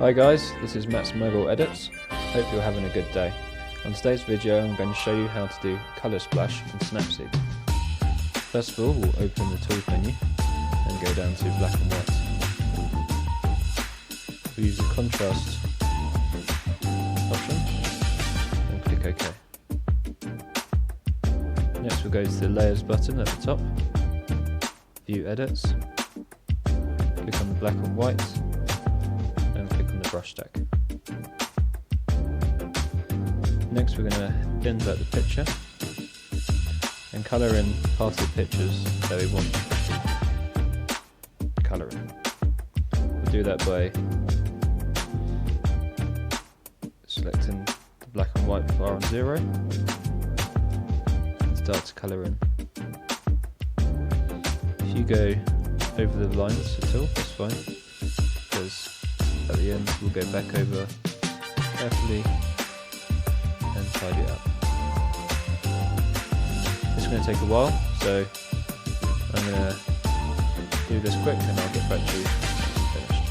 Hi guys, this is Matt's Mobile Edits. Hope you're having a good day. On today's video I'm going to show you how to do Colour Splash in Snapseed. First of all, we'll open the Tools menu and go down to Black and White. We'll use the Contrast option and click OK. Next we'll go to the Layers button at the top, View Edits, click on the Black and White, and click on the brush stack. Next we're going to invert the picture and colour in part of the pictures that we want colouring. We'll do that by selecting the black and white bar on 0 and start to colour in. If you go over the lines at all, that's fine, because at the end we'll go back over carefully and tidy it up. It's going to take a while, so I'm going to do this quick and I'll get back to you when it's finished.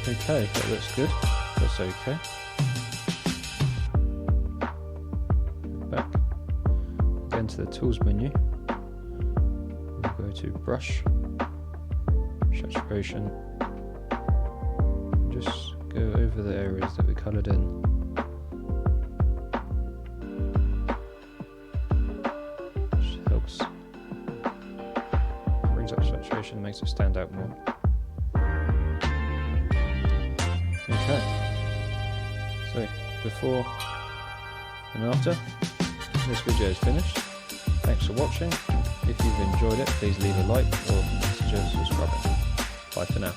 Okay, that looks good. That's okay. Back again to the Tools menu. We'll go to Brush, Saturation. Just go over the areas that we coloured in. Which helps, brings up saturation, makes it stand out more. Okay, so before and after, this video is finished. Thanks for watching. If you've enjoyed it, please leave a like or consider subscribing. Bye for now.